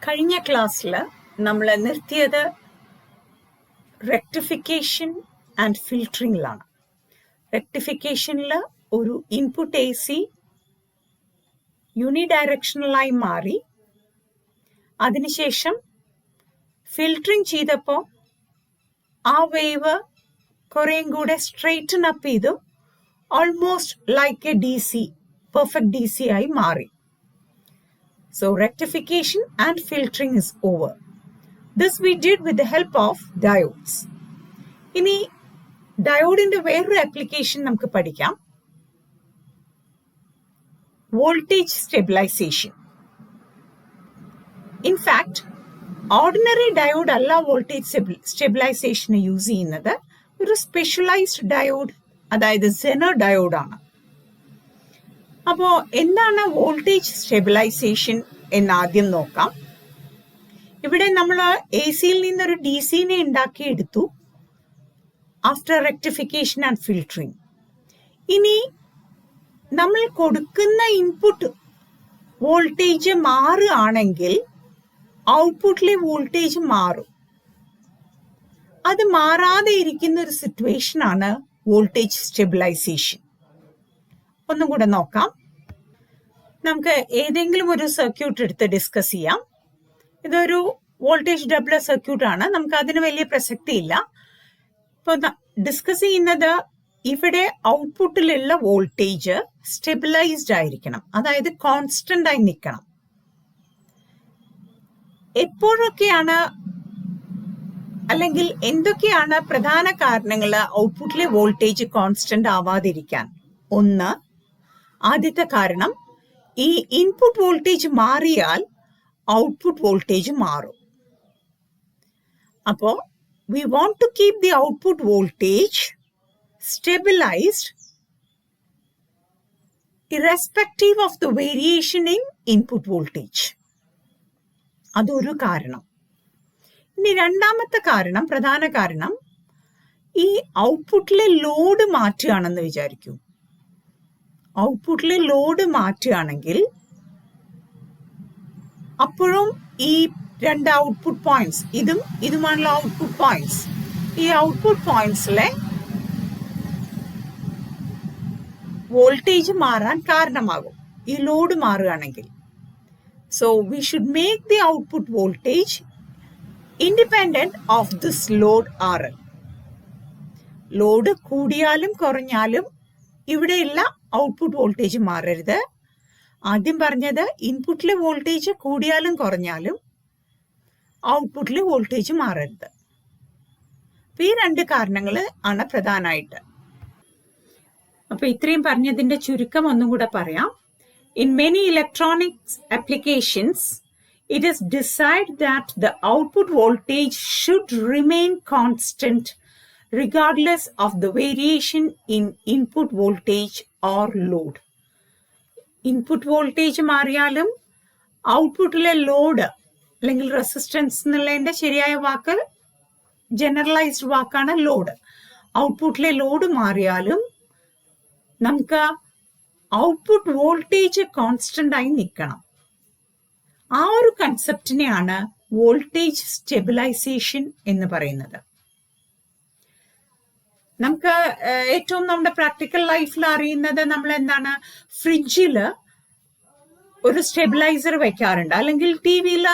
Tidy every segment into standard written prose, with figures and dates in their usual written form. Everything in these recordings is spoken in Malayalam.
കഴിഞ്ഞ ക്ലാസ്സിൽ നമ്മൾ നിർത്തിയത് റെക്ടിഫിക്കേഷൻ ആൻഡ് ഫിൽറ്ററിങ്ങിലാണ്. റെക്ടിഫിക്കേഷനിൽ ഒരു ഇൻപുട്ട് എ സി യൂണിഡയറക്ഷണലായി മാറി, അതിനുശേഷം ഫിൽറ്ററിങ് ചെയ്തപ്പോൾ ആ വേവ് കുറേയും കൂടെ സ്ട്രെയിറ്റൻ അപ്പ് ചെയ്തു, almost like A D C, perfect D C ആയി മാറി. So rectification and filtering is over. This we did with the help of diodes. ഇനി ഡയോഡിന്റെ വേറൊരു ആപ്ലിക്കേഷൻ നമുക്ക് പഠിക്കാം, voltage stabilization. In fact ordinary diode അല്ല വോൾട്ടേജ് സ്റ്റെബിലൈസേഷന് യൂസ് ചെയ്യുന്നത്, ഒരു സ്പെഷ്യലൈസ്ഡ് ഡയോഡ്, അതായത് സെനർ ഡയോഡാണ്. അപ്പോൾ എന്താണ് വോൾട്ടേജ് സ്റ്റെബിലൈസേഷൻ എന്ന് ആദ്യം നോക്കാം. ഇവിടെ നമ്മൾ എ സിയിൽ നിന്നൊരു ഡി സിനെ ഉണ്ടാക്കിയെടുത്തു ആഫ്റ്റർ റെക്ടിഫിക്കേഷൻ ആൻഡ് ഫിൽറ്ററിങ്. ഇനി നമ്മൾ കൊടുക്കുന്ന ഇൻപുട്ട് വോൾട്ടേജ് മാറുകയാണെങ്കിൽ ഔട്ട്പുട്ടിലെ വോൾട്ടേജ് മാറും. അത് മാറാതെ ഇരിക്കുന്ന ഒരു സിറ്റുവേഷനാണ് വോൾട്ടേജ് സ്റ്റെബിലൈസേഷൻ. ഒന്നും കൂടെ നോക്കാം. നമുക്ക് ഏതെങ്കിലും ഒരു സർക്യൂട്ട് എടുത്ത് ഡിസ്കസ് ചെയ്യാം. ഇതൊരു വോൾട്ടേജ് ഡബ്ലർ സർക്യൂട്ട് ആണ്, നമുക്ക് അതിന് വലിയ പ്രസക്തി ഇല്ല. ഇപ്പൊ ഡിസ്കസ് ചെയ്യുന്നത് ഇവിടെ ഔട്ട്പുട്ടിലുള്ള വോൾട്ടേജ് സ്റ്റെബിലൈസ്ഡ് ആയിരിക്കണം, അതായത് കോൺസ്റ്റന്റ് ആയി നിൽക്കണം. എപ്പോഴൊക്കെയാണ് അല്ലെങ്കിൽ എന്തൊക്കെയാണ് പ്രധാന കാരണങ്ങൾ ഔട്ട്പുട്ടിലെ വോൾട്ടേജ് കോൺസ്റ്റന്റ് ആവാതിരിക്കാൻ? ഒന്ന്, ആദ്യത്തെ കാരണം, ഈ ഇൻപുട്ട് വോൾട്ടേജ് മാറിയാൽ ഔട്ട്പുട്ട് വോൾട്ടേജ് മാറും. അപ്പോൾ we want to keep the output voltage stabilized irrespective of the variation in input voltage. അതൊരു കാരണം. ഇനി രണ്ടാമത്തെ കാരണം, പ്രധാന കാരണം, ഈ ഔട്ട്പുട്ടിലെ ലോഡ് മാറ്റുകയാണെന്ന് വിചാരിക്കൂ. ഔട്ട്പുട്ടിലെ ലോഡ് മാറ്റുകയാണെങ്കിൽ അപ്പോഴും ഈ രണ്ട് ഔട്ട്പുട്ട് പോയിന്റ്സ്, ഇതുമാണുള്ള ഔട്ട്പുട്ട് പോയിന്റ്സ്, ഈ ഔട്ട്പുട്ട് പോയിന്റ്സിലെ വോൾട്ടേജ് മാറാൻ കാരണമാകും ഈ ലോഡ് മാറുകയാണെങ്കിൽ. So we should make the output voltage independent of this load RL. Load കൂടിയാലും കുറഞ്ഞാലും ഇവിടെയുള്ള ഔട്ട്പുട്ട് വോൾട്ടേജ് മാറരുത്. ആദ്യം പറഞ്ഞത് ഇൻപുട്ടിലെ വോൾട്ടേജ് കൂടിയാലും കുറഞ്ഞാലും ഔട്ട്പുട്ടിലെ വോൾട്ടേജ് മാറരുത്. ഈ രണ്ട് കാരണങ്ങൾ ആണ് പ്രധാനമായിട്ട്. അപ്പൊ ഇത്രയും പറഞ്ഞതിന്റെ ചുരുക്കം ഒന്നും കൂടെ പറയാം. In many electronics applications it is decided that the output voltage should remain constant regardless of the variation in input voltage or load. Input voltage മാറിയാലും ഔട്ട്പുട്ടിലെ ലോഡ് അല്ലെങ്കിൽ റെസിസ്റ്റൻസ് എന്നുള്ളതിന്റെ ശരിയായ വാക്ക് ജനറലൈസ്ഡ് വാക്കാണ് ലോഡ്. ഔട്ട്പുട്ടിലെ ലോഡ് മാറിയാലും നമുക്ക് ഔട്ട്പുട്ട് വോൾട്ടേജ് കോൺസ്റ്റന്റ് ആയി നിൽക്കണം. ആ ഒരു കൺസെപ്റ്റിനെയാണ് വോൾട്ടേജ് സ്റ്റെബിലൈസേഷൻ എന്ന് പറയുന്നത്. നമുക്ക് ഏറ്റവും നമ്മുടെ പ്രാക്ടിക്കൽ ലൈഫിൽ അറിയുന്നത്, നമ്മൾ എന്താണ്, ഫ്രിഡ്ജില് ഒരു സ്റ്റെബിലൈസർ വെക്കാറുണ്ട്, അല്ലെങ്കിൽ ടിവിയിൽ,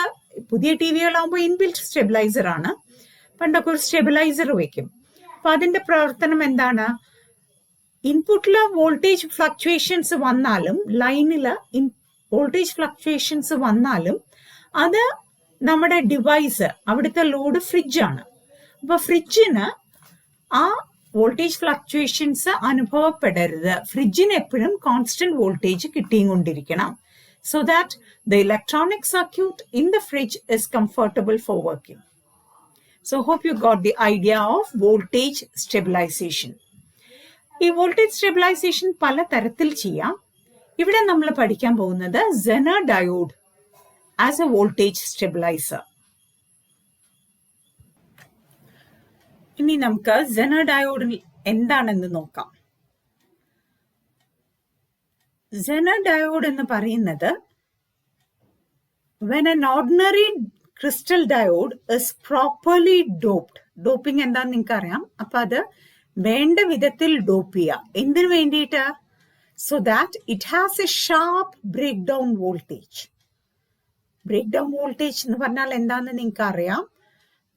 പുതിയ ടിവികളാകുമ്പോൾ ഇൻബിൽറ്റ് സ്റ്റെബിലൈസർ ആണ്, പണ്ടൊക്കെ ഒരു സ്റ്റെബിലൈസർ വെക്കും. അപ്പൊ അതിന്റെ പ്രവർത്തനം എന്താണ്? ഇൻപുട്ടില് വോൾട്ടേജ് ഫ്ലക്ച്വേഷൻസ് വന്നാലും, ലൈനില് വോൾട്ടേജ് ഫ്ലക്ച്വേഷൻസ് വന്നാലും അത് നമ്മുടെ ഡിവൈസ്, അവിടുത്തെ ലോഡ് ഫ്രിഡ്ജാണ്. അപ്പൊ ഫ്രിഡ്ജിന് ആ വോൾട്ടേജ് ഫ്ലക്ച്വേഷൻസ് അനുഭവപ്പെടരുത്. ഫ്രിഡ്ജിന് എപ്പോഴും കോൺസ്റ്റന്റ് വോൾട്ടേജ് കിട്ടിക്കൊണ്ടിരിക്കണം. So that the electronic circuit in the fridge is comfortable for working. So hope you got the idea of voltage stabilisation. ഈ വോൾട്ടേജ് സ്റ്റെബിലൈസേഷൻ പല തരത്തിൽ ചെയ്യാം. ഇവിടെ നമ്മൾ പഠിക്കാൻ പോകുന്നത് zener diode as a voltage stabiliser. ഇനി നമുക്ക് സെനർ ഡയോഡ് എന്താണെന്ന് നോക്കാം. സെനർ ഡയോഡ് എന്ന് പറയുന്നത് when an ordinary crystal diode is properly doped, doping എന്താന്ന് നിങ്ങൾക്ക് അറിയാം. അപ്പൊ അത് വേണ്ട വിധത്തിൽ ഡോപ്പ് ചെയ്യുക. എന്തിനു വേണ്ടിയിട്ട്? so that it has a sharp breakdown voltage. breakdown voltage എന്ന് പറഞ്ഞാൽ എന്താന്ന് നിങ്ങൾക്ക് അറിയാം.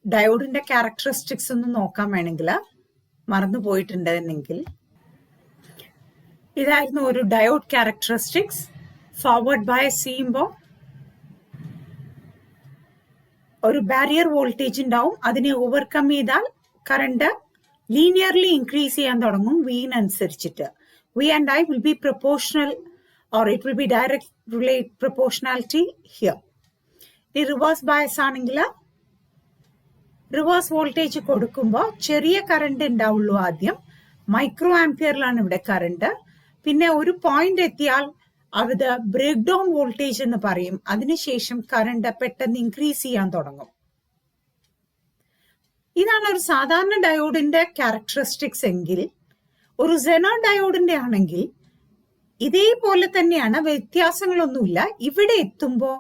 ഡയോഡിന്റെ ക്യാരക്ടറിസ്റ്റിക്സ് ഒന്ന് നോക്കാൻ വേണമെങ്കിൽ, മറന്നു പോയിട്ടുണ്ടെങ്കിൽ, ഇതായിരുന്നു ഒരു ഡയോഡ് ക്യാരക്ടറിസ്റ്റിക്സ്. ഫോർവേഡ് ബയസ് ചെയ്യുമ്പോൾ ഒരു ബാരിയർ വോൾട്ടേജ് ഉണ്ടാവും. അതിനെ ഓവർകം ചെയ്താൽ കറണ്ട് ലീനിയർലി ഇൻക്രീസ് ചെയ്യാൻ തുടങ്ങും വിനനുസരിച്ചിട്ട്. V and I will be proportional, or it will be direct relate proportionality here. ഈ റിവേഴ്സ് ബയസ് ആണെങ്കിൽ റിവേഴ്സ് വോൾട്ടേജ് കൊടുക്കുമ്പോൾ ചെറിയ കറണ്ട് ഉണ്ടാവുള്ളൂ. ആദ്യം മൈക്രോ ആംപിയറിലാണ് ഇവിടെ കറണ്ട്. പിന്നെ ഒരു പോയിന്റ് എത്തിയാൽ അത് ബ്രേക്ക് ഡൗൺ വോൾട്ടേജ് എന്ന് പറയും. അതിനുശേഷം കറണ്ട് പെട്ടെന്ന് ഇൻക്രീസ് ചെയ്യാൻ തുടങ്ങും. ഇതാണ് ഒരു സാധാരണ ഡയോഡിന്റെ ക്യാരക്ടറിസ്റ്റിക്സ് എങ്കിൽ, ഒരു സെനർ ഡയോഡിന്റെ ആണെങ്കിൽ ഇതേപോലെ തന്നെയാണ്, വ്യത്യാസങ്ങളൊന്നുമില്ല. ഇവിടെ എത്തുമ്പോൾ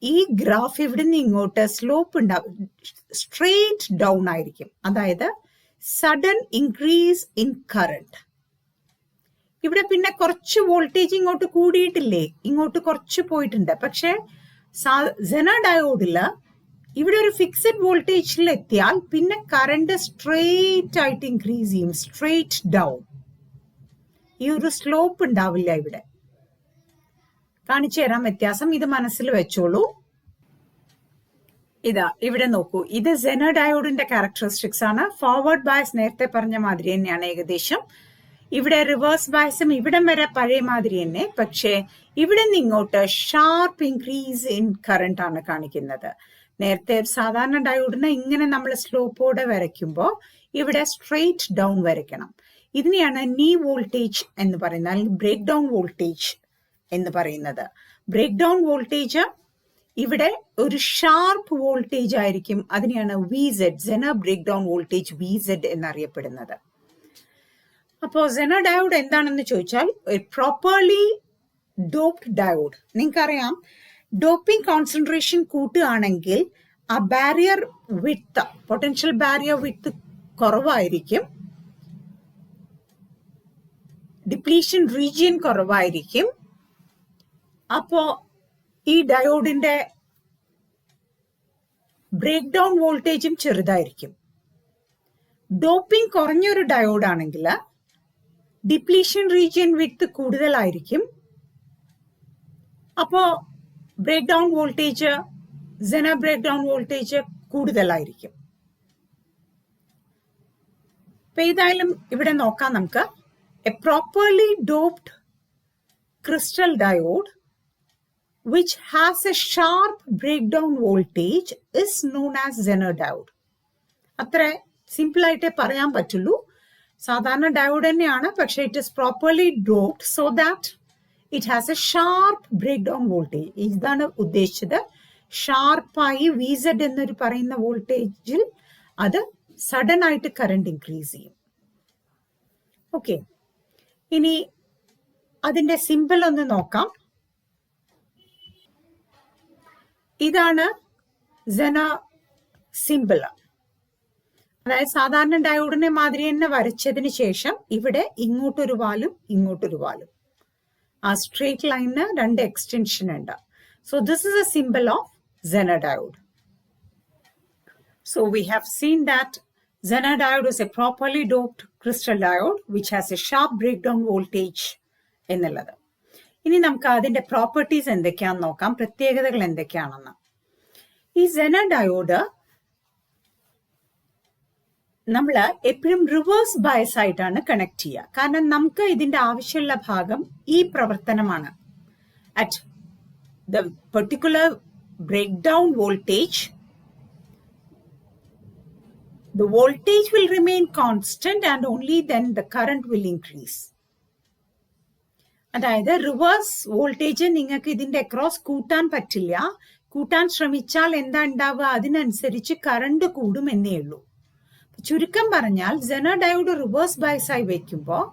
ഈ ഗ്രാഫ് ഇവിടെ നിന്ന് ഇങ്ങോട്ട് സ്ലോപ്പ് ഉണ്ടാവും, സ്ട്രെയിറ്റ് ഡൗൺ ആയിരിക്കും. അതായത് സഡൻ ഇൻക്രീസ് ഇൻ കറണ്ട്. ഇവിടെ പിന്നെ കുറച്ച് വോൾട്ടേജ് ഇങ്ങോട്ട് കൂടിയിട്ടില്ലേ, ഇങ്ങോട്ട് കുറച്ച് പോയിട്ടുണ്ട്. പക്ഷെ സെനർ ഡയോഡില് ഇവിടെ ഒരു ഫിക്സഡ് വോൾട്ടേജിൽ എത്തിയാൽ പിന്നെ കറണ്ട് സ്ട്രെയിറ്റ് ആയിട്ട് ഇൻക്രീസ് ചെയ്യും, സ്ട്രെയിറ്റ് ഡൗൺ. ഈ ഒരു സ്ലോപ്പ് ഉണ്ടാവില്ല ഇവിടെ. കാണിച്ചു തരാം വ്യത്യാസം, ഇത് മനസ്സിൽ വെച്ചോളൂ. ഇതാ ഇവിടെ നോക്കൂ, ഇത് സെനർ ഡയോഡിന്റെ ക്യാരക്ടറിസ്റ്റിക്സ് ആണ്. ഫോർവേഡ് ബയസ് നേരത്തെ പറഞ്ഞ മാതിരി തന്നെയാണ് ഏകദേശം. ഇവിടെ റിവേഴ്സ് ബയസും ഇവിടം വരെ പഴയ മാതിരി തന്നെ. പക്ഷേ ഇവിടെ നിന്ന് ഇങ്ങോട്ട് ഷാർപ്പ് ഇൻക്രീസ് ഇൻ കറണ്ട് ആണ് കാണിക്കുന്നത്. നേരത്തെ സാധാരണ ഡയോഡിന് ഇങ്ങനെ നമ്മൾ സ്ലോപ്പോടെ വരയ്ക്കുമ്പോൾ ഇവിടെ സ്ട്രെയിറ്റ് ഡൗൺ വരയ്ക്കണം. ഇതിനെയാണ് നീ വോൾട്ടേജ് എന്ന് പറയുന്നത്, അല്ലെങ്കിൽ ബ്രേക്ക് ഡൗൺ വോൾട്ടേജ് എന്ന് പറയുന്നത്. ബ്രേക്ക് ഡൗൺ വോൾട്ടേജ് ഇവിടെ ഒരു ഷാർപ്പ് വോൾട്ടേജ് ആയിരിക്കും. അതിനെയാണ് VZ, zener breakdown voltage VZ എന്നറിയപ്പെടുന്നത്. അപ്പോൾ സെനർ ഡയോഡ് എന്താണെന്ന് ചോദിച്ചാൽ പ്രോപ്പർലി ഡോപ്ഡ് ഡയോഡ്. നിങ്ങൾക്കറിയാം, ഡോപ്പിംഗ് കോൺസെൻട്രേഷൻ കൂട്ടുകയാണെങ്കിൽ ആ barrier width, potential barrier width കുറവായിരിക്കും, ഡിപ്ലീഷൻ റീജിയൻ കുറവായിരിക്കും. അപ്പോ ഈ ഡയോഡിന്റെ ബ്രേക്ക് ഡൗൺ വോൾട്ടേജും ചെറുതായിരിക്കും. ഡോപ്പിംഗ് കുറഞ്ഞൊരു ഡയോഡാണെങ്കിൽ ഡിപ്ലീഷൻ റീജിയൻ വിഡ്ത്ത് കൂടുതലായിരിക്കും. അപ്പോ breakdown voltage, zener breakdown voltage കൂടുതലായിരിക്കും. അപ്പൊ ഏതായാലും ഇവിടെ നോക്കാം നമുക്ക്. A properly doped crystal diode which has a sharp breakdown voltage is known as Zener diode. അത്ര സിമ്പിൾ ആയിട്ടേ പറയാൻ പറ്റുള്ളൂ. സാധാരണ ഡയോഡ് തന്നെയാണ്, പക്ഷെ it is properly doped so that it has a sharp breakdown voltage. ഇതാണ് ഉദ്ദേശിച്ചത്. ഷാർപ്പായി VZ എന്നൊരു പറയുന്ന വോൾട്ടേജിൽ അത് സഡൻ ആയിട്ട് കറണ്ട് ഇൻക്രീസ് ചെയ്യും. ഓക്കെ, ഇനി അതിന്റെ സിമ്പിൾ ഒന്ന് നോക്കാം. ഇതാണ് സെനർ സിമ്പിൾ. അതായത് സാധാരണ ഡയോഡിനെ മാതിരി തന്നെ വരച്ചതിന് ശേഷം ഇവിടെ ഇങ്ങോട്ടൊരു വാലും ഇങ്ങോട്ടൊരു വാലും, ആ സ്ട്രേറ്റ് ലൈനിന് രണ്ട് എക്സ്റ്റൻഷൻ ഉണ്ട്. So this is a simple of zener diode. So we have seen that zener diode is a properly doped crystal diode which has a sharp breakdown voltage എന്നുള്ളത്. ഇനി നമുക്ക് അതിന്റെ പ്രോപ്പർട്ടീസ് എന്തൊക്കെയാണെന്ന് നോക്കാം, പ്രത്യേകതകൾ എന്തൊക്കെയാണെന്ന്. ഈ സെനർ ഡയോഡ് നമ്മൾ എപ്പോഴും റിവേഴ്സ് ബയസ് ആയിട്ടാണ് കണക്ട് ചെയ്യുക. കാരണം നമുക്ക് ഇതിന്റെ ആവശ്യമുള്ള ഭാഗം ഈ പ്രവർത്തനമാണ്. At the particular breakdown voltage, the voltage will remain constant and only then the current will increase. അതായത് റിവേഴ്സ് വോൾട്ടേജ് നിങ്ങൾക്ക് ഇതിന്റെ അക്രോസ് കൂട്ടാൻ പറ്റില്ല. കൂട്ടാൻ ശ്രമിച്ചാൽ എന്താ ഉണ്ടാവുക, അതിനനുസരിച്ച് കറണ്ട് കൂടും എന്നേ ഉള്ളൂ. ചുരുക്കം പറഞ്ഞാൽ സെനർ ഡയോഡ് റിവേഴ്സ് ബയസ് ആയി വെക്കുമ്പോൾ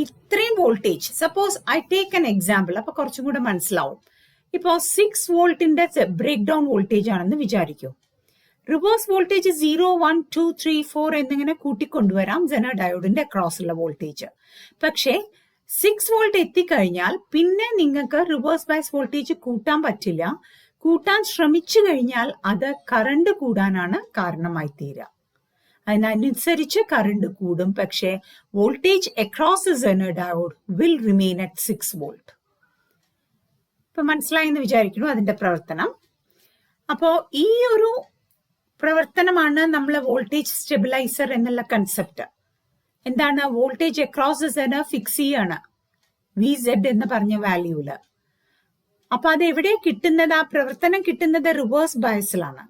ഇത്രയും voltage, suppose I take an example, അപ്പൊ കുറച്ചും കൂടെ മനസ്സിലാവും. ഇപ്പോൾ 6 വോൾട്ടിന്റെ ബ്രേക്ക് ഡൗൺ വോൾട്ടേജ് ആണെന്ന് വിചാരിക്കൂ. റിവേഴ്സ് വോൾട്ടേജ് 0, 1, 2, 3, 4 എന്നിങ്ങനെ കൂട്ടിക്കൊണ്ടുവരാം സെനർ ഡയോഡിന്റെ അക്രോസ് ഉള്ള വോൾട്ടേജ്. പക്ഷേ 6 വോൾട്ട് എത്തിക്കഴിഞ്ഞാൽ പിന്നെ നിങ്ങൾക്ക് റിവേഴ്സ് ബയസ് വോൾട്ടേജ് കൂട്ടാൻ പറ്റില്ല. കൂട്ടാൻ ശ്രമിച്ചു കഴിഞ്ഞാൽ അത് കറണ്ട് കൂടാനാണ് കാരണമായി തീരുക. അതിനനുസരിച്ച് കറണ്ട് കൂടും, പക്ഷേ voltage across Zener diode will remain at 6 volt. ഇപ്പൊ മനസ്സിലായെന്ന് വിചാരിക്കുന്നു അതിന്റെ പ്രവർത്തനം. അപ്പോ ഈ ഒരു പ്രവർത്തനമാണ് നമ്മൾ വോൾട്ടേജ് സ്റ്റെബിലൈസർ എന്നുള്ള കൺസെപ്റ്റ്. എന്താണ്? വോൾട്ടേജ് അക്രോസ് സെനർ ഫിക്സ് ചെയ്യാണ് VZ എന്ന് പറഞ്ഞ വാല്യൂല്. അപ്പൊ അത് എവിടെ കിട്ടുന്നത്? ആ പ്രവർത്തനം കിട്ടുന്നത് റിവേഴ്സ് ബയസിലാണ്.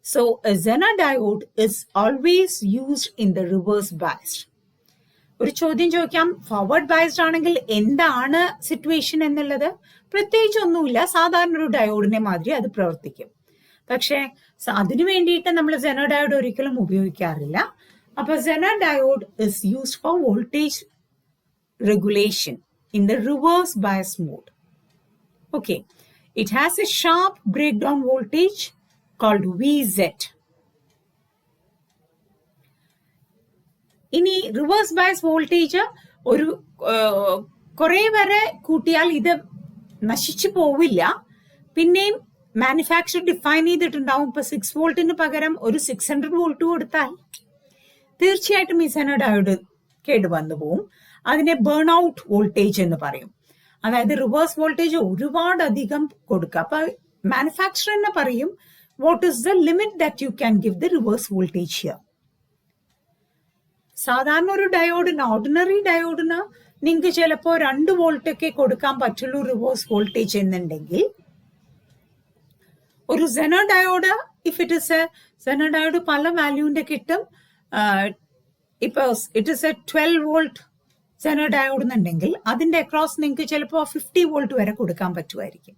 So zener diode is always used in the reverse biased. ഒരു ചോദ്യം ചോദിക്കാം, ഫോർവേഡ് ബയസ്ഡ് ആണെങ്കിൽ എന്താണ് സിറ്റുവേഷൻ എന്നുള്ളത്? പ്രത്യേകിച്ച് ഒന്നുമില്ല, സാധാരണ ഒരു ഡയോഡിനെ മാതിരി അത് പ്രവർത്തിക്കും. പക്ഷെ അതിനു വേണ്ടിയിട്ട് നമ്മൾ സെനർ ഡയോഡ് ഒരിക്കലും ഉപയോഗിക്കാറില്ല. അപ്പൊ Zener diode is used for voltage regulation in the reverse bias mode. Okay, it has a sharp breakdown voltage called VZ. ഇനി റിവേഴ്സ് ബയസ് വോൾട്ടേജ് ഒരു കുറെ വരെ കൂട്ടിയാൽ ഇത് നശിച്ചു പോവില്ല. പിന്നെയും മാനുഫാക്ചർ ഡിഫൈൻ ചെയ്തിട്ടുണ്ടാവും. ഇപ്പൊ 6 വോൾട്ടിന് പകരം ഒരു 600 വോൾട്ട് കൊടുത്താൽ തീർച്ചയായിട്ടും ഈ സെനർ ഡയോഡ് കേടുവന്നു പോവും. അതിനെ ബേൺ ഔട്ട് വോൾട്ടേജ് എന്ന് പറയും. അതായത് റിവേഴ്സ് വോൾട്ടേജ് ഒരുപാട് അധികം കൊടുക്കുക. അപ്പൊ മാനുഫാക്ചറർ പറയും what is the limit that you can give the reverse voltage here. സാധാരണ ഒരു ഡയോഡിന്, ഓർഡിനറി ഡയോഡിന് നിങ്ങൾക്ക് ചിലപ്പോൾ 2 വോൾട്ട് ഒക്കെ കൊടുക്കാൻ പറ്റുള്ളൂ റിവേഴ്സ് വോൾട്ടേജ് എന്നുണ്ടെങ്കിൽ, ഒരു Zener diode if it is A Zener diode പല വാല്യൂന്റെ കിട്ടും. ഇപ്പൊ it is A 12 volt Zener diode എന്നുണ്ടെങ്കിൽ അതിന്റെ അക്രോസ് നിങ്ങൾക്ക് ചിലപ്പോൾ 50 വോൾട്ട് വരെ കൊടുക്കാൻ പറ്റുമായിരിക്കും.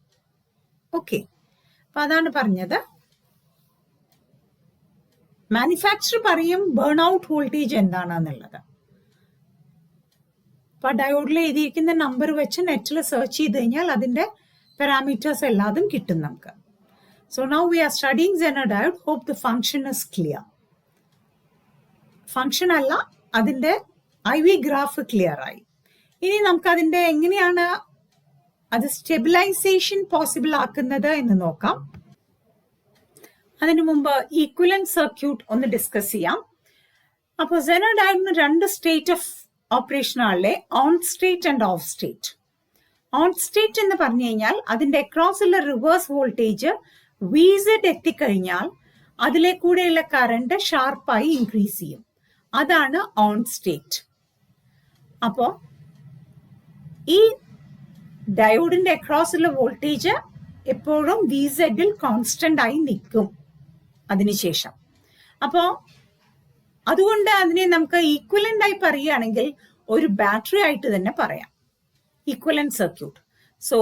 ഓക്കെ, അപ്പൊ അതാണ് പറഞ്ഞത്. മാനുഫാക്ചർ പറയും ബേൺ ഔട്ട് വോൾട്ടേജ് എന്താണെന്നുള്ളത്. അപ്പൊ ഡയോഡിൽ എഴുതിയിരിക്കുന്ന നമ്പർ വെച്ച് നെറ്റിൽ സെർച്ച് ചെയ്ത് കഴിഞ്ഞാൽ അതിന്റെ പാരാമീറ്റേഴ്സ് എല്ലാതും കിട്ടും നമുക്ക്. So now we are studying zener diode. Hope the function is clear. Function അല്ല, അതിന്റെ IV ഗ്രാഫ് ക്ലിയർ ആയി. ഇനി നമുക്ക് അതിന്റെ എങ്ങനെയാണ് അത് സ്റ്റെബിലൈസേഷൻ പോസിബിൾ ആക്കുന്നത് എന്ന് നോക്കാം. അതിനു മുമ്പ് ഈക്വലന്റ് സർക്യൂട്ട് ഒന്ന് ഡിസ്കസ് ചെയ്യാം. അപ്പോൾ സെനർ ഡയോഡിന് 2 സ്റ്റേറ്റ് ഓഫ് ഓപ്പറേഷൻ ആണല്ലേ, on state and of state. On state എന്ന് പറഞ്ഞു കഴിഞ്ഞാൽ അതിന്റെ അക്രോസ് ഉള്ള റിവേഴ്സ് വോൾട്ടേജ് VZ എത്തിക്കഴിഞ്ഞാൽ അതിലെ കൂടെയുള്ള കറണ്ട് ഷാർപ്പായി ഇൻക്രീസ് ചെയ്യും. അതാണ് ഓൺ സ്റ്റേറ്റ്. അപ്പോ ഈ ഡയോഡിന്റെ അക്രോസ് ഉള്ള വോൾട്ടേജ് എപ്പോഴും VZ കോൺസ്റ്റന്റ് ആയി നിൽക്കും അതിനുശേഷം. അപ്പോ അതുകൊണ്ട് അതിനെ നമുക്ക് ഈക്വലന്റ് ആയി പറയുകയാണെങ്കിൽ ഒരു ബാറ്ററി ആയിട്ട് തന്നെ പറയാം, ഈക്വലന്റ് സർക്യൂട്ട്. സോ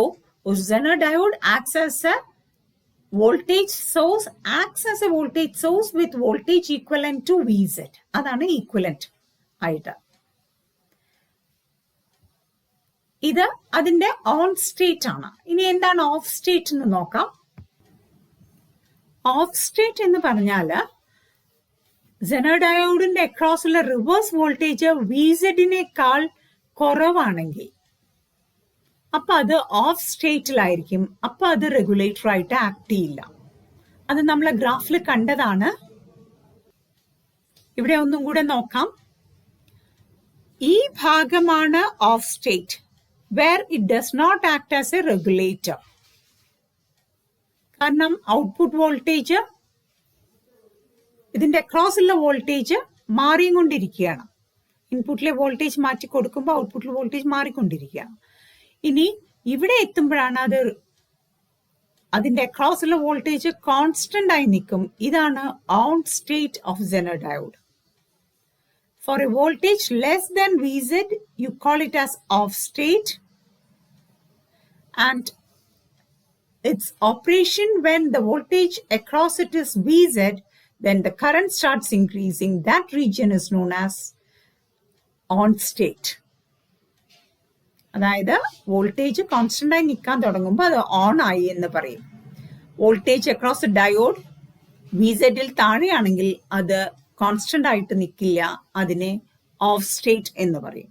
ഒരു Zener diode acts as A voltage source, acts as a voltage source with voltage equivalent to VZ. അതാണ് ഈക്വലന്റ് ആയിട്ട്. ഇത് അതിന്റെ ഓൺ സ്റ്റേറ്റ് ആണ്. ഇനി എന്താണ് ഓഫ് സ്റ്റേറ്റ് എന്ന് നോക്കാം. ഓഫ് സ്റ്റേറ്റ് എന്ന് പറഞ്ഞാല് സെനർ ഡയോഡിന്റെ അക്രോസ് ഉള്ള റിവേഴ്സ് വോൾട്ടേജ് VZ-നേക്കാൾ കുറവാണെങ്കിൽ അപ്പൊ അത് ഓഫ് സ്റ്റേറ്റിലായിരിക്കും. അപ്പൊ അത് റെഗുലേറ്റർ ആയിട്ട് ആക്ട് ചെയ്യില്ല. അത് നമ്മളെ ഗ്രാഫിൽ കണ്ടതാണ്. ഇവിടെ ഒന്നും കൂടെ നോക്കാം. ഈ ഭാഗമാണ് off state, where it does not act as a regulator. കാരണം ഔട്ട്പുട്ട് വോൾട്ടേജ്, ഇതിന്റെ അക്രോസ് ഉള്ള വോൾട്ടേജ് മാറിക്കൊണ്ടിരിക്കുകയാണ്. ഇൻപുട്ടിലെ വോൾട്ടേജ് മാറ്റി കൊടുക്കുമ്പോൾ ഔട്ട്പുട്ടിലെ വോൾട്ടേജ് മാറിക്കൊണ്ടിരിക്കുകയാണ്. ഇനി ഇവിടെ എത്തുമ്പോഴാണ് അത് അതിന്റെ അക്രോസ് ഉള്ള വോൾട്ടേജ് കോൺസ്റ്റന്റ് ആയി നിൽക്കും. ഇതാണ് on state of zener diode. For a voltage less than VZ you call it as off state, and its operation when the voltage across it is VZ, then the current starts increasing. That region is known as on state. അതായത് വോൾട്ടേജ് കോൺസ്റ്റന്റ് ആയി നിൽക്കാൻ തുടങ്ങുമ്പോൾ അത് ഓൺ ആയി എന്ന് പറയും. വോൾട്ടേജ് അക്രോസ് ഡയോഡ് വിസെഡിൽ താഴെയാണെങ്കിൽ അത് കോൺസ്റ്റന്റ് ആയിട്ട് നിൽക്കില്ല, അതിനെ ഓഫ് സ്റ്റേറ്റ് എന്ന് പറയും.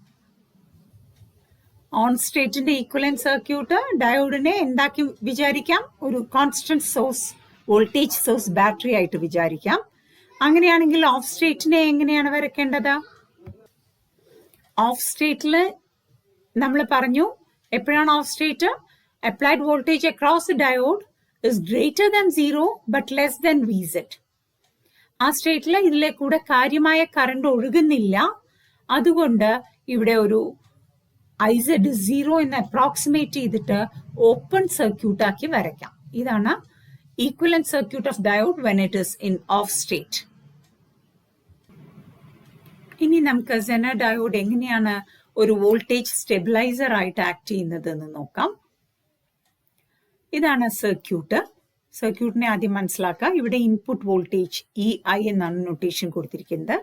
ഓൺ സ്റ്റേറ്റിന്റെ ഈക്വലന്റ് സർക്യൂട്ട് ഡയോഡിനെ എന്താക്കി വിചാരിക്കാം? ഒരു constant source voltage source battery ആയിട്ട് വിചാരിക്കാം. അങ്ങനെയാണെങ്കിൽ ഓഫ് സ്റ്റേറ്റിനെ എങ്ങനെയാണ് വരയ്ക്കേണ്ടത്? ഓഫ് സ്റ്റേറ്റിൽ നമ്മൾ പറഞ്ഞു, എപ്പോഴാണ് of state? Applied voltage across diode is greater than 0 but less than Vz. ആ സ്റ്റേറ്റിൽ ഇതിലെ കൂടെ കാര്യമായ കറണ്ട് ഒഴുകുന്നില്ല, അതുകൊണ്ട് ഇവിടെ ഒരു IZ 0 എന്ന് അപ്രോക്സിമേറ്റ് ചെയ്തിട്ട് ഓപ്പൺ സർക്യൂട്ട് ആക്കി വരയ്ക്കാം. ഇതാണ് equivalent circuit of diode when it is in off state. ഇനി നമുക്ക് സെനർ ഡയോഡ് എങ്ങനെയാണ് ഒരു വോൾട്ടേജ് സ്റ്റെബിലൈസർ ആയിട്ട് ആക്ട് ചെയ്യുന്നത് എന്ന് നോക്കാം. ഇതാണ് സർക്യൂട്ട്. സർക്യൂട്ടിനെ ആദ്യം മനസ്സിലാക്കുക. ഇവിടെ ഇൻപുട്ട് വോൾട്ടേജ് EI എന്നാണ് നൊട്ടേഷൻ കൊടുത്തിരിക്കുന്നത്.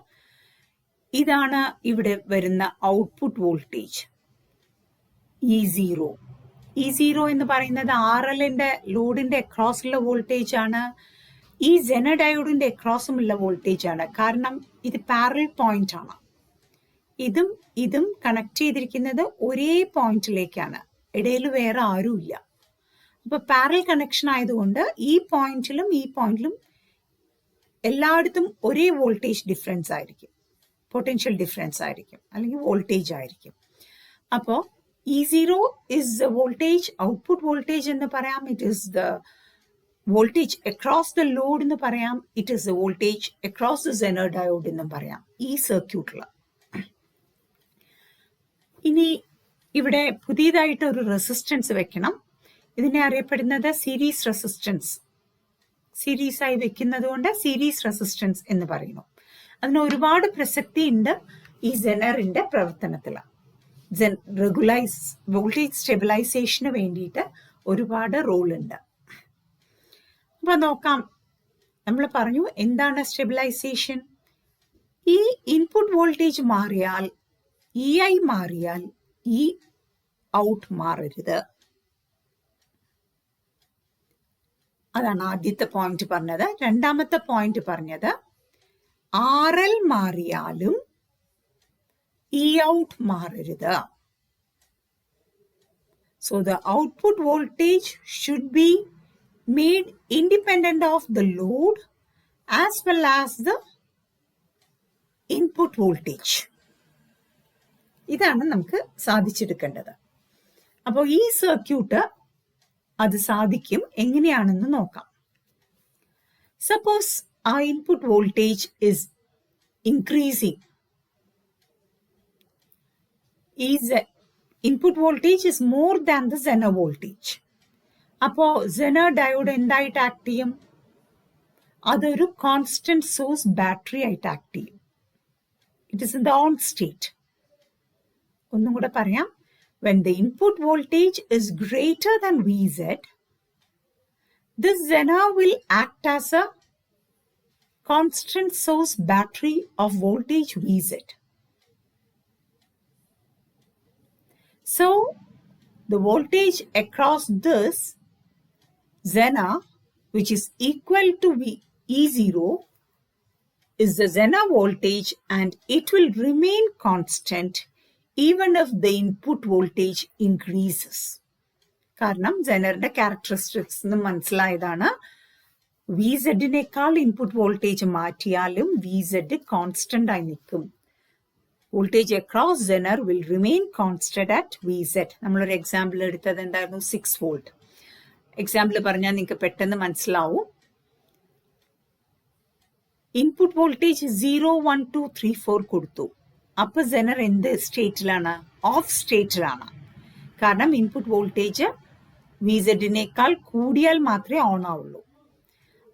ഇതാണ് ഇവിടെ വരുന്ന ഔട്ട്പുട്ട് വോൾട്ടേജ് E0. E0 എന്ന് പറയുന്നത് RLന്റെ ലോഡിന്റെ അക്രോസുള്ള വോൾട്ടേജ് ആണ്. ഈ സെനർ ഡയോഡിന്റെ അക്രോസുമുള്ള വോൾട്ടേജ് ആണ്. കാരണം ഇത് പാരലൽ പോയിന്റ് ആണ്. ഇതും കണക്ട് ചെയ്തിരിക്കുന്നത് ഒരേ പോയിന്റിലേക്കാണ്, ഇടയിൽ വേറെ ആരുമില്ല. അപ്പൊ പാരലൽ കണക്ഷൻ ആയതുകൊണ്ട് ഈ പോയിന്റിലും എല്ലായിടത്തും ഒരേ വോൾട്ടേജ് ഡിഫറൻസ് ആയിരിക്കും, പൊട്ടൻഷ്യൽ ഡിഫറൻസ് ആയിരിക്കും, അല്ലെങ്കിൽ വോൾട്ടേജ് ആയിരിക്കും. അപ്പോ E0 is the voltage, output voltage എന്ന് പറയാം. It is the voltage across the load എന്ന് പറയാം. It is the voltage across the Zener diode എന്നും പറയാം ഈ സർക്യൂട്ടിൽ. ഇനി ഇവിടെ പുതിയതായിട്ട് ഒരു റെസിസ്റ്റൻസ് വെക്കണം. ഇതിനെ അറിയപ്പെടുന്നത് സീരീസ് റെസിസ്റ്റൻസ്. സീരീസ് ആയി വെക്കുന്നത് കൊണ്ട് സീരീസ് റെസിസ്റ്റൻസ് എന്ന് പറയുന്നു. അതിന് ഒരുപാട് പ്രസക്തി ഉണ്ട് ഈ സെനറിന്റെ പ്രവർത്തനത്തിൽ. വോൾട്ടേജ് സ്റ്റെബിലൈസേഷന് വേണ്ടിയിട്ട് ഒരുപാട് റോൾ ഉണ്ട്. അപ്പൊ നോക്കാം. നമ്മൾ പറഞ്ഞു എന്താണ് സ്റ്റെബിലൈസേഷൻ. ഈ ഇൻപുട്ട് വോൾട്ടേജ് മാറിയാൽ, EI മാറിയാൽ ഈ ഔട്ട് മാറരുത്. അതാണ് ആദ്യത്തെ പോയിന്റ് പറഞ്ഞത്. രണ്ടാമത്തെ പോയിന്റ് പറഞ്ഞത് RL മാറിയാലും E out മാറരുത്. So the output voltage should be made independent of the load as well as the input voltage. ഇതാണ് നമുക്ക് സാധിച്ചെടുക്കേണ്ടത്. അപ്പോൾ ഈ സർക്യൂട്ട് അത് സാധിക്കും. എങ്ങനെയാണെന്ന് നോക്കാം. സപ്പോസ് ആ ഇൻപുട്ട് വോൾട്ടേജ് ഇസ് ഇൻക്രീസിങ്. ഈ input voltage is more than the Zener voltage. അപ്പോ സെനർ ഡയോഡ് എന്തായിട്ട് ആക്ട് ചെയ്യും? അതൊരു കോൺസ്റ്റന്റ് സോഴ്സ് ബാറ്ററി ആയിട്ട് ആക്ട് ചെയ്യും. It is in the on state. ഒന്നും കൂടെ പറയാം. When the input voltage is greater than Vz, this zener will act as a constant source battery of voltage Vz. So, the voltage across this zener, which is equal to E0, is the zener voltage and it will remain constant even if the input voltage increases. കാരണം സെനറിന്റെ ക്യാരക്ടറിസ്റ്റിക്സ് മനസ്സിലായതാണ്. വിസെഡിനേക്കാൾ ഇൻപുട്ട് വോൾട്ടേജ് മാറ്റിയാലും വിസെഡ് കോൺസ്റ്റന്റ് ആയി നിൽക്കും. Voltage across zener will remain constant at VZ. നമ്മളൊരു എക്സാമ്പിൾ എടുത്തത് എന്തായിരുന്നു? 6 volt. എക്സാമ്പിൾ പറഞ്ഞാൽ നിങ്ങൾക്ക് പെട്ടെന്ന് മനസ്സിലാവും. ഇൻപുട്ട് വോൾട്ടേജ് 0, 1, 2, 3, 4 കൊടുത്തു. അപ്പൊ സെനർ എന്ത് സ്റ്റേറ്റിലാണ്? ഓഫ് സ്റ്റേറ്റിലാണ്. കാരണം ഇൻപുട്ട് വോൾട്ടേജ് വിസെഡിനേക്കാൾ കൂടിയാൽ മാത്രമേ ഓൺ ആവുള്ളൂ.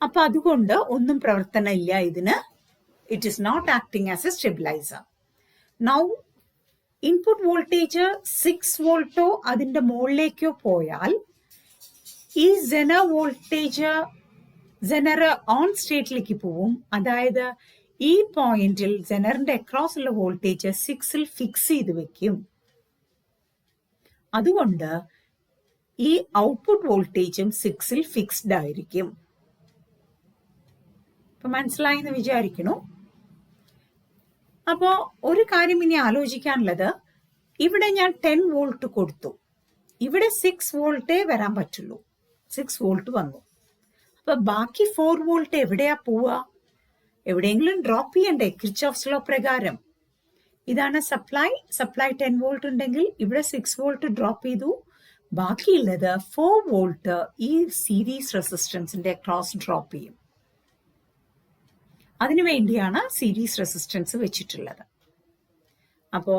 അപ്പൊ അതുകൊണ്ട് ഒന്നും പ്രവർത്തനം ഇല്ല ഇതിന്. It is not acting as a stabilizer. Now input voltage 6 വോൾട്ടോ അതിന്റെ മുകളിലേക്കോ പോയാൽ ഈ സെനർ വോൾട്ടേജ് സെനർ ഓൺ സ്റ്റേറ്റിലേക്ക് പോവും. അതായത് ഈ പോയിന്റിൽ സെനറിന്റെ അക്രോസ് ഉള്ള വോൾട്ടേജ് 6ൽ ഫിക്സ് ചെയ്ത് വെക്കും. അതുകൊണ്ട് ഈ ഔട്ട്പുട്ട് വോൾട്ടേജും 6ൽ ഫിക്സ്ഡ് ആയിരിക്കും. ഇപ്പൊ മനസ്സിലായി എന്ന് വിചാരിക്കണു. അപ്പോ ഒരു കാര്യം ഇനി ആലോചിക്കാനുള്ളത്, ഇവിടെ ഞാൻ 10 വോൾട്ട് കൊടുത്തു, ഇവിടെ 6 വോൾട്ടേ വരാൻ പറ്റുള്ളൂ. 6 വോൾട്ട് വന്നു. അപ്പൊ ബാക്കി 4 വോൾട്ട് എവിടെയാ പോവുക? എവിടെയെങ്കിലും ഡ്രോപ്പ് ചെയ്യണ്ടേ കിർച്ചോഫ്സ് ലോ പ്രകാരം? ഇതാണ് സപ്ലൈ 10 വോൾട്ട് ഉണ്ടെങ്കിൽ ഇവിടെ 6 വോൾട്ട് ഡ്രോപ്പ് ചെയ്തു, ബാക്കിയുള്ളത് 4 വോൾട്ട് ഈ സീരീസ് റെസിസ്റ്റൻസിന്റെ അക്രോസ് ഡ്രോപ്പ് ചെയ്യും. അതിനുവേണ്ടിയാണ് സീരീസ് റെസിസ്റ്റൻസ് വെച്ചിട്ടുള്ളത്. അപ്പോ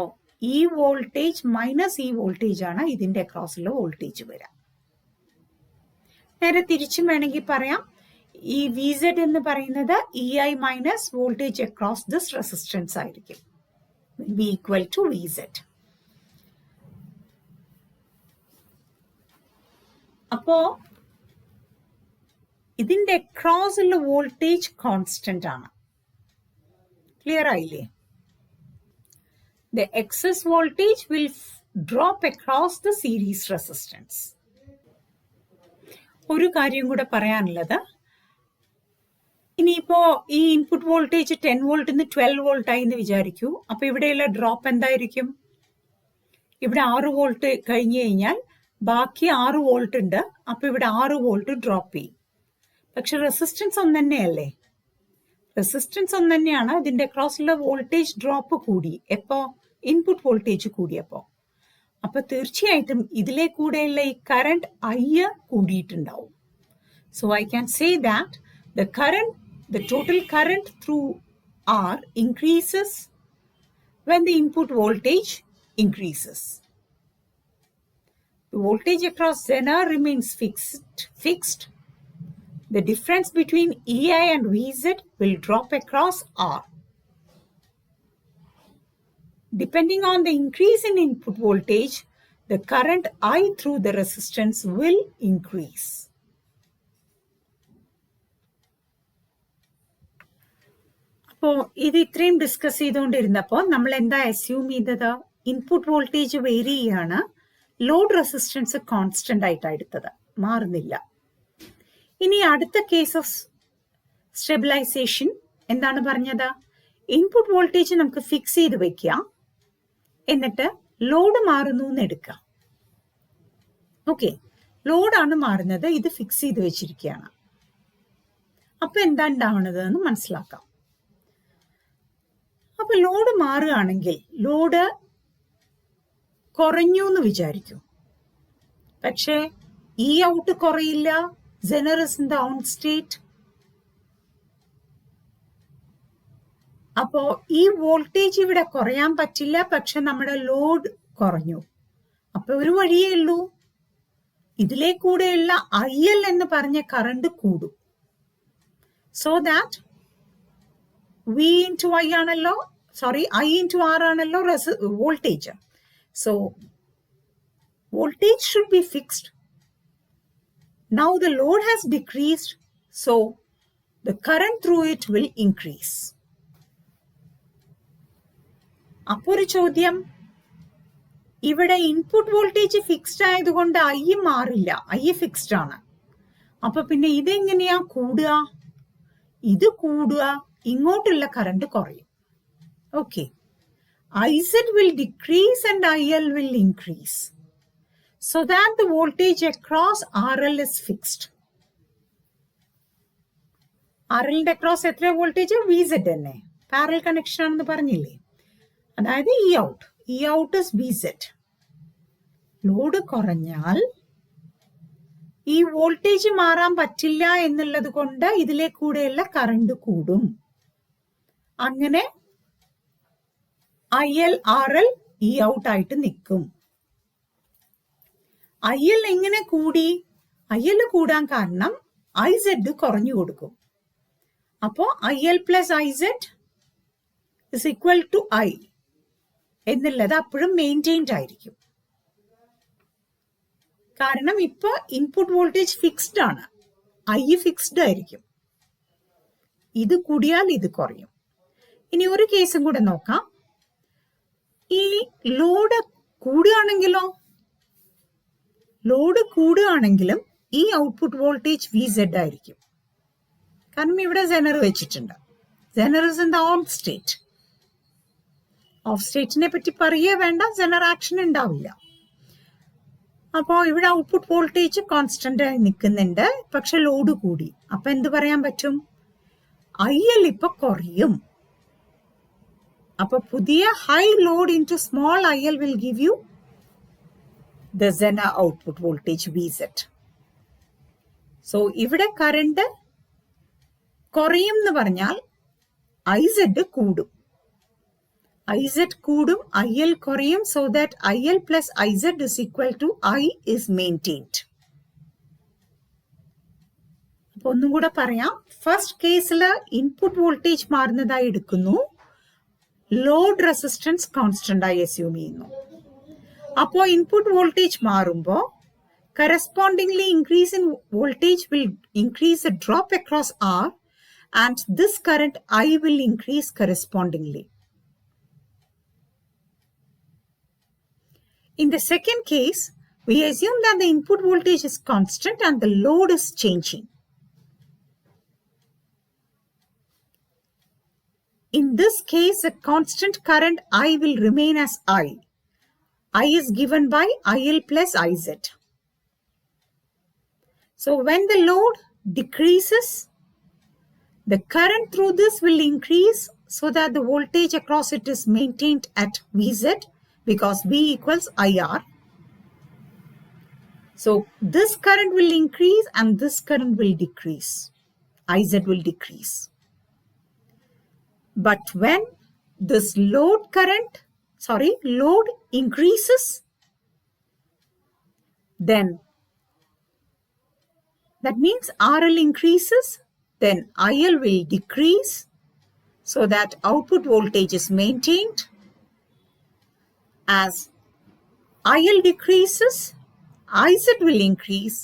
ഈ വോൾട്ടേജ് മൈനസ് ഈ വോൾട്ടേജ് ആണ് ഇതിന്റെ അക്രോസിലുള്ള വോൾട്ടേജ് വരാം. നേരെ തിരിച്ചും വേണമെങ്കിൽ പറയാം, ഈ VZ എന്ന് പറയുന്നത് EI minus voltage across this resistance ആയിരിക്കും, V ഈക്വൽ ടു VZ. അപ്പോ ഇതിന്റെ അക്രോസ് ഉള്ള വോൾട്ടേജ് കോൺസ്റ്റന്റ് ആണ്. ക്ലിയർ ആയില്ലേ? The excess voltage will drop across the series resistance. ഒരു കാര്യം കൂടെ പറയാനുള്ളത്, ഇനിയിപ്പോ ഈ ഇൻപുട്ട് വോൾട്ടേജ് 10 വോൾട്ട് 12 വോൾട്ട് ആയി എന്ന് വിചാരിക്കൂ. അപ്പൊ ഇവിടെയുള്ള ഡ്രോപ്പ് എന്തായിരിക്കും? ഇവിടെ 6 വോൾട്ട് കഴിഞ്ഞു കഴിഞ്ഞാൽ ബാക്കി 6 വോൾട്ട് ഉണ്ട്. അപ്പൊ ഇവിടെ 6 വോൾട്ട് ഡ്രോപ്പ് ചെയ്യും. പക്ഷെ റെസിസ്റ്റൻസ് ഒന്ന് തന്നെയല്ലേ? റെസിസ്റ്റൻസ് ഒന്ന് തന്നെയാണ്. ഇതിന്റെ അക്രോസിലുള്ള വോൾട്ടേജ് ഡ്രോപ്പ് കൂടി എപ്പോ? ഇൻപുട്ട് വോൾട്ടേജ് കൂടിയപ്പോ. അപ്പൊ തീർച്ചയായിട്ടും ഇതിലെ കൂടെയുള്ള ഈ കറണ്ട് I കൂടിയിട്ടുണ്ടാവും. So I can say that the total current through R increases when the input voltage increases. The voltage across Zener remains fixed. The difference between EI and VZ will drop across R. Depending on the increase in input voltage, the current I through the resistance will increase. അപ്പോ ഇത് ഇത്രയും ഡിസ്കസ് ചെയ്തുകൊണ്ടിരുന്നപ്പോൾ നമ്മൾ എന്താ അസ്യൂം ചെയ്തത്? ഇൻപുട്ട് വോൾട്ടേജ് വേരി ചെയ്യാണ്, ലോഡ് റെസിസ്റ്റൻസ് കോൺസ്റ്റന്റ് ആയിട്ടാണ് എടുത്തത്, മാറുന്നില്ല. ഇനി അടുത്ത കേസ് ഓഫ് സ്റ്റെബിലൈസേഷൻ എന്താണ് പറഞ്ഞത്? ഇൻപുട്ട് വോൾട്ടേജ് നമുക്ക് ഫിക്സ് ചെയ്ത് വെക്കാം, എന്നിട്ട് ലോഡ് മാറുന്നു എന്ന് എടുക്കാം. ഓക്കെ, ലോഡാണ് മാറുന്നത്, ഇത് ഫിക്സ് ചെയ്ത് വെച്ചിരിക്കുകയാണ്. അപ്പൊ എന്താ ഉണ്ടാവുന്നത് എന്ന് മനസ്സിലാക്കാം. അപ്പൊ ലോഡ് മാറുകയാണെങ്കിൽ ലോഡ് കുറഞ്ഞു എന്ന് വിചാരിക്കും, പക്ഷേ ഈ out കുറയില്ല, Zener is in the on state. അപ്പോ ഈ വോൾട്ടേജ് ഇവിടെ കുറയാൻ പറ്റില്ല, പക്ഷെ നമ്മുടെ ലോഡ് കുറഞ്ഞു. അപ്പൊ ഒരു വഴിയേ ഉള്ളൂ, ഇതിലെ കൂടെയുള്ള IL എന്ന് പറഞ്ഞ കറണ്ട് കൂടും. So that V into I ആണല്ലോ, സോറി I into R ആണല്ലോ voltage. So voltage should be fixed. Now the load has decreased, so the current through it will increase. അപ്പോൾ ഒരു ചോദ്യം, ഇവിടെ ഇൻപുട്ട് വോൾട്ടേജ് ഫിക്സ്ഡ് ആയതുകൊണ്ട് I മാറില്ല, I ഫിക്സ്ഡ് ആണ്. അപ്പൊ പിന്നെ ഇതെങ്ങനെയാ കൂടുക? ഇത് കൂടുക, ഇങ്ങോട്ടുള്ള കറണ്ട് കുറയും. Okay, IZ will decrease and IL will increase, so that the voltage across RL is fixed. RL across എത്ര വോൾട്ടേജ്? VZ തന്നെ, പാരലൽ കണക്ഷൻ ആണെന്ന് പറഞ്ഞില്ലേ? അതായത് E out is VZ. Load കുറഞ്ഞാൽ ഈ വോൾട്ടേജ് മാറാൻ പറ്റില്ല എന്നുള്ളത് കൊണ്ട് ഇതിലെ കൂടെയുള്ള കറണ്ട് കൂടും. അങ്ങനെ IL RL E out ആയിട്ട് നിൽക്കും. IL എങ്ങനെ കൂടി? IL കൂടാൻ കാരണം IZ കുറഞ്ഞു കൊടുക്കും. അപ്പോ IL plus IZ is equal to I എന്നുള്ളത് അപ്പോഴും മെയിൻറ്റെയിൻഡ് ആയിരിക്കും. കാരണം ഇപ്പൊ ഇൻപുട്ട് വോൾട്ടേജ് ഫിക്സ്ഡ് ആണ്, I ഫിക്സ്ഡ് ആയിരിക്കും. ഇത് കൂടിയാൽ ഇത് കുറയും. ഇനി ഒരു കേസും കൂടെ നോക്കാം. ഈ ലോഡ് കൂടുകയാണെങ്കിലോ? ലോഡ് കൂടുകയാണെങ്കിലും ഈ ഔട്ട്പുട്ട് വോൾട്ടേജ് VZ ആയിരിക്കും. കാരണം ഇവിടെ സെനർ വെച്ചിട്ടുണ്ട്. Zener is in the on state. Off സ്റ്റേറ്റിനെ പറ്റി പറയേ വേണ്ട, സെനർ ആക്ഷൻ ഉണ്ടാവില്ല. അപ്പോൾ ഇവിടെ ഔട്ട്പുട്ട് വോൾട്ടേജ് കോൺസ്റ്റന്റ് ആയി നിൽക്കുന്നുണ്ട്, പക്ഷെ ലോഡ് കൂടി. അപ്പൊ എന്ത് പറയാൻ പറ്റും? IL ഇപ്പൊ കുറയും. അപ്പൊ പുതിയ high load in to small IL will give you the zener output voltage VZ. So ഇവിടെ കറണ്ട് കുറയും എന്ന് പറഞ്ഞാൽ IZ കൂടും. IZ കൂടും, IL കുറയും. So that IL plus IZ is equal to I is maintained. അപ്പൊ ഒന്നും കൂടെ പറയാം. ഫസ്റ്റ് കേസിൽ ഇൻപുട്ട് വോൾട്ടേജ് മാറുന്നതായി എടുക്കുന്നു, ലോഡ് റെസിസ്റ്റൻസ് കോൺസ്റ്റന്റ് ആയി അസ്യൂം ചെയ്യുന്നു. അപ്പോൾ ഇൻപുട്ട് വോൾട്ടേജ് മാറുമ്പോൾ correspondingly increase in voltage will increase a drop across R, and this current I will increase correspondingly. In the second case, we assume that the input voltage is constant and the load is changing. In this case, a constant current I will remain as I. I is given by IL plus IZ. So when the load decreases, the current through this will increase so that the voltage across it is maintained at VZ, because V equals IR. So this current will increase and this current will decrease. IZ will decrease. But when this load increases, then that means RL increases, then IL will decrease so that output voltage is maintained. As IL decreases, IZ will increase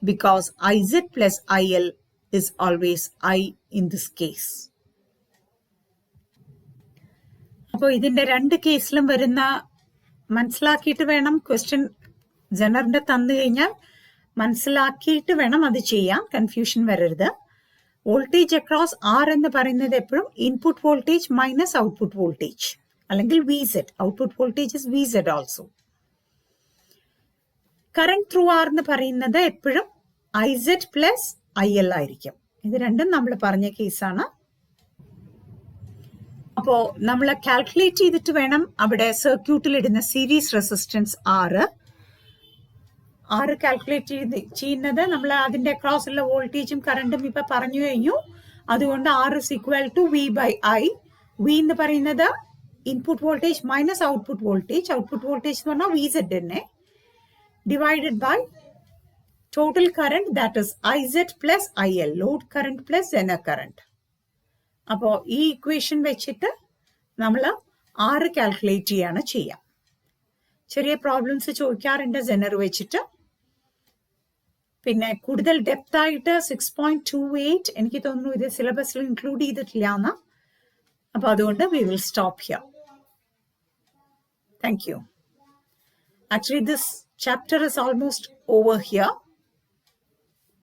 because IZ plus IL is always I in this case. അപ്പോൾ ഇതിന്റെ രണ്ട് കേസിലും വരുന്ന മനസ്സിലാക്കിയിട്ട് വേണം ക്വസ്റ്റ്യൻ ജനറിന്റെ തന്നു കഴിഞ്ഞാൽ മനസ്സിലാക്കിയിട്ട് വേണം അത് ചെയ്യാൻ, കൺഫ്യൂഷൻ വരരുത്. വോൾട്ടേജ് അക്രോസ് R എന്ന് പറയുന്നത് എപ്പോഴും input voltage minus output voltage, അല്ലെങ്കിൽ VZ. Output voltage is VZ also. Current through R എന്ന് പറയുന്നത് എപ്പോഴും IZ പ്ലസ് IL ആയിരിക്കും. ഇത് രണ്ടും നമ്മൾ പറഞ്ഞ കേസാണ്. അപ്പോ നമ്മൾ കാൽക്കുലേറ്റ് ചെയ്തിട്ട് വേണം അവിടെ സർക്യൂട്ടിൽ ഇടുന്ന സീരീസ് റെസിസ്റ്റൻസ് R കാൽക്കുലേറ്റ് ചെയ്യുന്നത്. നമ്മൾ അതിന്റെ അക്രോസ് ഉള്ള വോൾട്ടേജും കറണ്ടും ഇപ്പൊ പറഞ്ഞു കഴിഞ്ഞു. അതുകൊണ്ട് R is equal to V by I. V എന്ന് പറയുന്നത് input voltage minus output voltage. Output voltage എന്ന് പറഞ്ഞാൽ VZ തന്നെ, divided by total current, that is IZ plus IL, load current plus zener current. അപ്പോൾ ഈ ഇക്വേഷൻ വെച്ചിട്ട് നമ്മൾ R കാൽക്കുലേറ്റ് ചെയ്യാണ് ചെയ്യാം. ചെറിയ പ്രോബ്ലംസ് ചോദിക്കാറുണ്ട് സെനർ വെച്ചിട്ട്. പിന്നെ കൂടുതൽ ഡെപ്ത് ആയിട്ട് 6.28 എനിക്ക് തോന്നുന്നു ഇത് സിലബസിൽ ഇൻക്ലൂഡ് ചെയ്തിട്ടില്ല എന്ന്. അപ്പൊ അതുകൊണ്ട് we will stop here. Thank you. Actually, this chapter is almost over here.